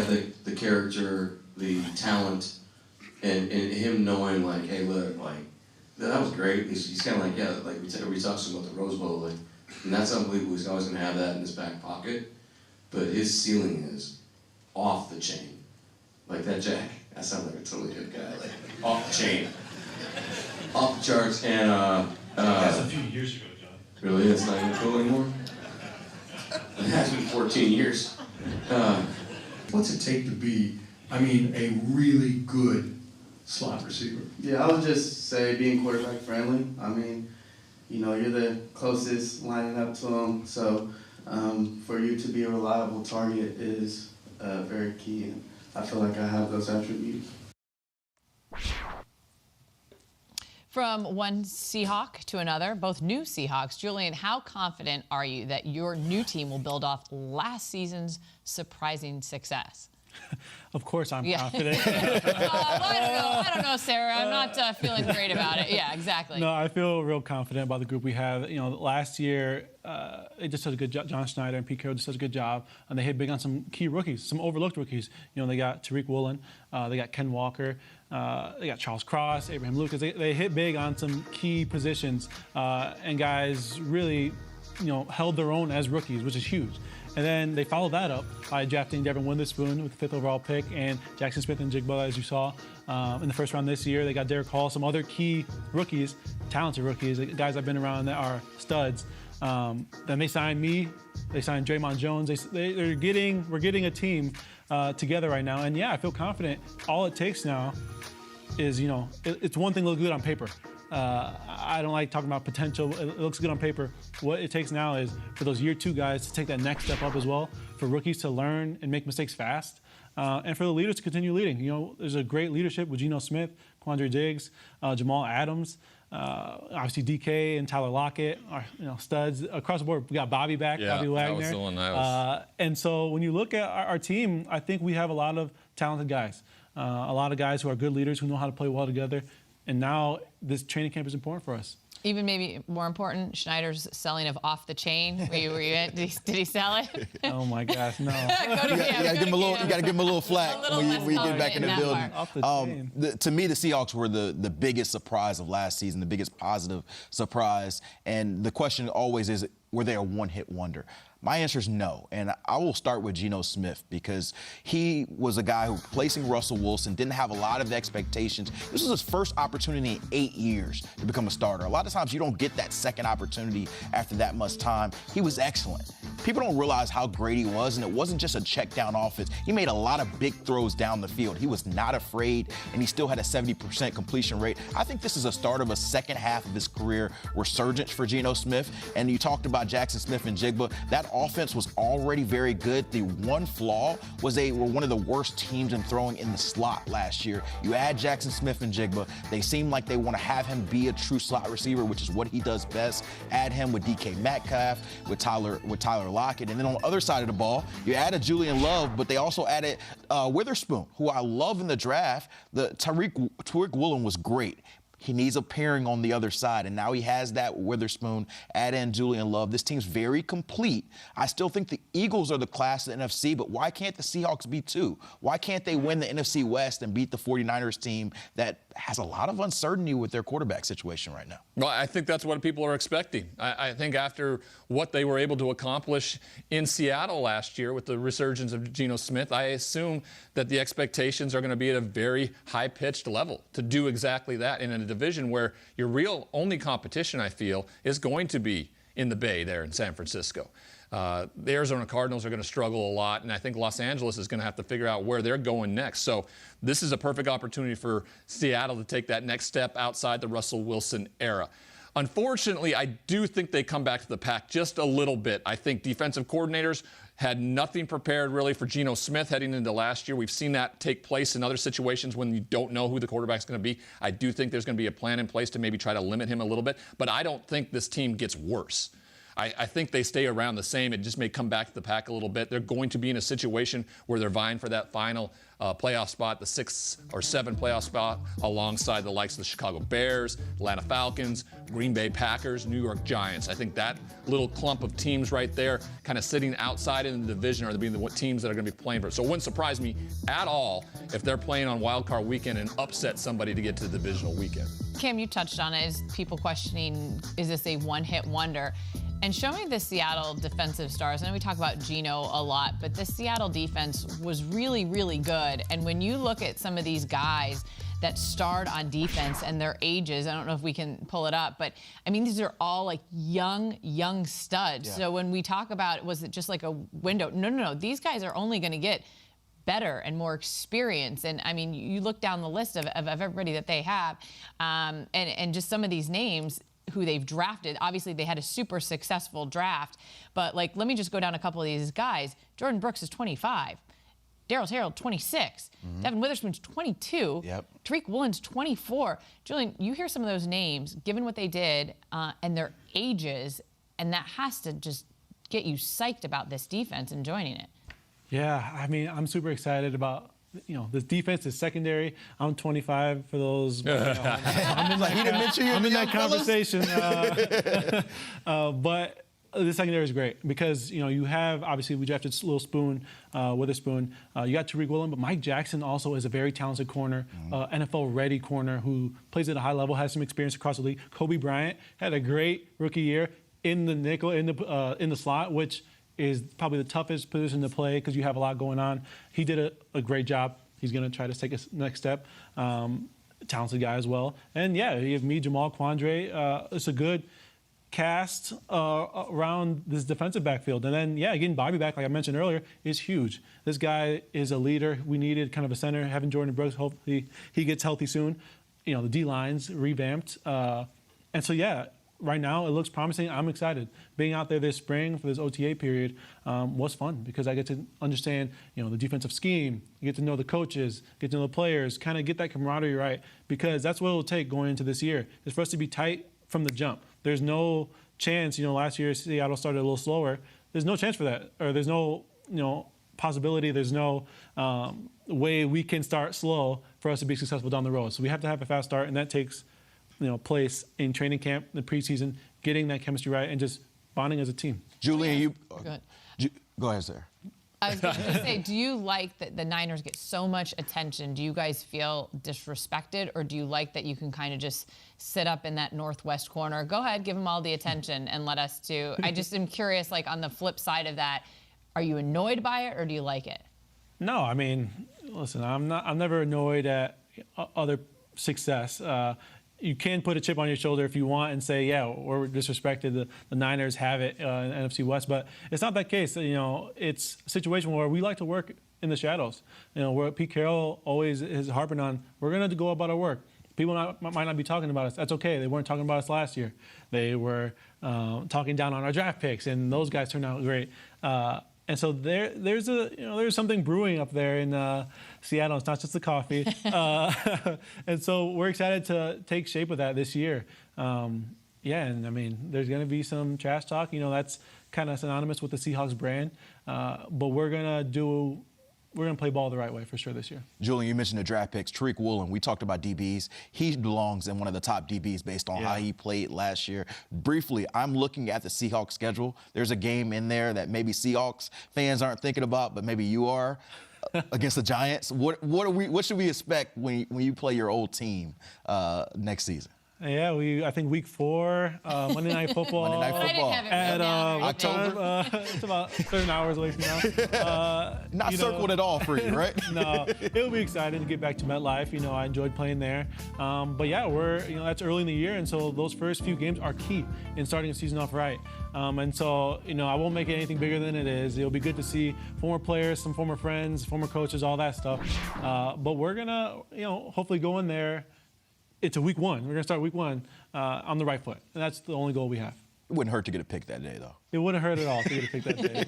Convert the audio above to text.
ethic, the character, the talent, and him knowing like, hey, look, like that was great. He's kind of like, yeah, like we talked about the Rose Bowl, like, and that's unbelievable. He's always gonna have that in his back pocket, but his ceiling is off the chain. Like that Jack, that sounds like a totally good guy. Like off the chain, off the charts, and that's a few years ago, John. Really, it's not even cool anymore. It has been 14 years. What's it take to be, I mean, a really good slot receiver? Yeah, I would just say being quarterback friendly. I mean, you know, you're the closest lining up to him, so for you to be a reliable target is very key, and I feel like I have those attributes. From one Seahawk to another, both new Seahawks. Julian, how confident are you that your new team will build off last season's surprising success? Of course I'm confident. I don't know, Sarah. I'm not feeling great about it. Yeah, exactly. No, I feel real confident about the group we have. You know, last year, they just did a good job. John Schneider and Pete Carroll just did a good job. And they hit big on some key rookies, some overlooked rookies. You know, they got Tariq Woolen, they got Ken Walker, they got Charles Cross, Abraham Lucas. They hit big on some key positions. And guys really, you know, held their own as rookies, which is huge. And then they followed that up by drafting Devin Witherspoon with the 5th overall pick and Jackson Smith and Jigba, as you saw, in the first round this year. They got Derek Hall, some other key rookies, talented rookies, guys I've been around that are studs. Then they signed me. They signed Draymond Jones. We're getting a team together right now. And yeah, I feel confident. All it takes now is, you know, it's one thing to look good on paper. I don't like talking about potential. It looks good on paper. What it takes now is for those year 2 guys to take that next step up as well, for rookies to learn and make mistakes fast, and for the leaders to continue leading. You know, there's a great leadership with Geno Smith, Quandre Diggs, Jamal Adams, obviously DK and Tyler Lockett are, you know, studs across the board. We got Bobby back, Bobby Wagner. That was the one I was. And so when you look at our team, I think we have a lot of talented guys, a lot of guys who are good leaders who know how to play well together. And now this training camp is important for us. Even maybe more important, Schneider's selling of Off the Chain. Were you in? Did he sell it? Oh my gosh, no. You gotta give him a little flack when you get back in the building. Off the chain. To me, the Seahawks were the biggest surprise of last season, the biggest positive surprise. And the question always is, were they a one-hit wonder? My answer is no, and I will start with Geno Smith because he was a guy who, placing Russell Wilson, didn't have a lot of expectations. This was his first opportunity in 8 years to become a starter. A lot of times you don't get that second opportunity after that much time. He was excellent. People don't realize how great he was, and it wasn't just a check-down offense. He made a lot of big throws down the field. He was not afraid, and he still had a 70% completion rate. I think this is a start of a second half of his career resurgence for Geno Smith, and you talked about Jackson Smith and Jigba. That offense was already very good. The one flaw was they were one of the worst teams in throwing in the slot last year. You add Jackson Smith and Jigba, they seem like they want to have him be a true slot receiver, which is what he does best. Add him with DK Metcalf, with Tyler Lockett, and then on the other side of the ball, you added Julian Love, but they also added Witherspoon, who I love in the draft. The Tariq Woolen was great. He needs a pairing on the other side, and now he has that Witherspoon, add in Julian Love. This team's very complete. I still think the Eagles are the class of the NFC, but why can't the Seahawks be too? Why can't they win the NFC West and beat the 49ers team that has a lot of uncertainty with their quarterback situation right now? Well, I think that's what people are expecting. I think after what they were able to accomplish in Seattle last year with the resurgence of Geno Smith, I assume that the expectations are going to be at a very high-pitched level to do exactly that in a division where your real only competition, I feel, is going to be in the Bay there in San Francisco. The Arizona Cardinals are going to struggle a lot, and I think Los Angeles is going to have to figure out where they're going next. So this is a perfect opportunity for Seattle to take that next step outside the Russell Wilson era. Unfortunately, I do think they come back to the pack just a little bit. I think defensive coordinators had nothing prepared really for Geno Smith heading into last year. We've seen that take place in other situations when you don't know who the quarterback's going to be. I do think there's going to be a plan in place to maybe try to limit him a little bit, but I don't think this team gets worse. I think they stay around the same. It just may come back to the pack a little bit. They're going to be in a situation where they're vying for that final playoff spot, the 6 or 7 playoff spot, alongside the likes of the Chicago Bears, Atlanta Falcons, Green Bay Packers, New York Giants. I think that little clump of teams right there, kind of sitting outside in the division, are being the teams that are going to be playing for it. So it wouldn't surprise me at all if they're playing on Wild Card Weekend and upset somebody to get to the divisional weekend. Cam, you touched on it. Is people questioning, is this a one-hit wonder? And showing the Seattle defensive stars, I know we talk about Geno a lot, but the Seattle defense was really, really good. And when you look at some of these guys that starred on defense and their ages, I don't know if we can pull it up, but I mean, these are all like young studs. Yeah. So when we talk about, was it just like a window? No. These guys are only going to get better and more experience. And I mean, you look down the list of everybody that they have, and just some of these names who they've drafted. Obviously, they had a super successful draft, but like, let me just go down a couple of these guys. Jordan Brooks is 25. Darryl Harrell, 26. Devin Witherspoon's 22. Yep. Tariq Woolen's 24. Julian, you hear some of those names, given what they did and their ages, and that has to just get you psyched about this defense and joining it. Yeah, I mean, I'm super excited about, this defense is secondary. I'm 25 for those. I'm in that conversation. But the secondary is great because, you have, obviously, we drafted Witherspoon. You got Tariq Woolen, but Mike Jackson also is a very talented corner, NFL-ready corner who plays at a high level, has some experience across the league. Kobe Bryant had a great rookie year in the nickel, in the slot, which is probably the toughest position to play because you have a lot going on. He did a great job. He's going to try to take a next step. Talented guy as well. And, yeah, you have me, Jamal Quandre. It's a good cast around this defensive backfield. And then, yeah, getting Bobby back, like I mentioned earlier, is huge. This guy is a leader. We needed kind of a center. Having Jordan Brooks, hopefully he gets healthy soon. The D-line's revamped. And so, yeah, right now, it looks promising. I'm excited. Being out there this spring for this OTA period was fun because I get to understand, the defensive scheme. You get to know the coaches, get to know the players, kind of get that camaraderie right because that's what it'll take going into this year is for us to be tight from the jump. There's no chance, last year Seattle started a little slower. There's no chance for that, or there's no, possibility. There's no way we can start slow for us to be successful down the road. So we have to have a fast start, and that takes place in training camp, the preseason, getting that chemistry right, and just bonding as a team. Julian, Go ahead, sir. I was going to say, do you like that the Niners get so much attention? Do you guys feel disrespected, or do you like that you can kind of just sit up in that northwest corner? Go ahead, give them all the attention, and let us too. I just am curious, like on the flip side of that, are you annoyed by it, or do you like it? No, I mean, listen, I'm never annoyed at other success. You can put a chip on your shoulder if you want and say, yeah, we're disrespected. The Niners have it in NFC West, but it's not that case. It's a situation where we like to work in the shadows. Where Pete Carroll always is harping on, we're going to go about our work. People might not be talking about us. That's okay. They weren't talking about us last year. They were talking down on our draft picks, and those guys turned out great. And so there's something brewing up there in Seattle. It's not just the coffee. And so we're excited to take shape of that this year. And I mean, there's going to be some trash talk. That's kind of synonymous with the Seahawks brand. But we're going to play ball the right way for sure this year. Julian, you mentioned the draft picks. Tariq Woolen, we talked about DBs. He belongs in one of the top DBs based on how he played last year. Briefly, I'm looking at the Seahawks schedule. There's a game in there that maybe Seahawks fans aren't thinking about, but maybe you are, against the Giants. What should we expect when you play your old team next season? Yeah, I think week 4, Monday Night Football. Monday Night Football. At October. It's about 7 hours away from now. Not circled at all for you, right? No, it'll be exciting to get back to MetLife. I enjoyed playing there. But yeah, that's early in the year, and so those first few games are key in starting a season off right. And so, I won't make it anything bigger than it is. It'll be good to see former players, some former friends, former coaches, all that stuff. But we're gonna, hopefully go in there. It's a week 1. We're going to start week 1 on the right foot. And that's the only goal we have. It wouldn't hurt to get a pick that day, though. It wouldn't hurt at all to get a pick that day.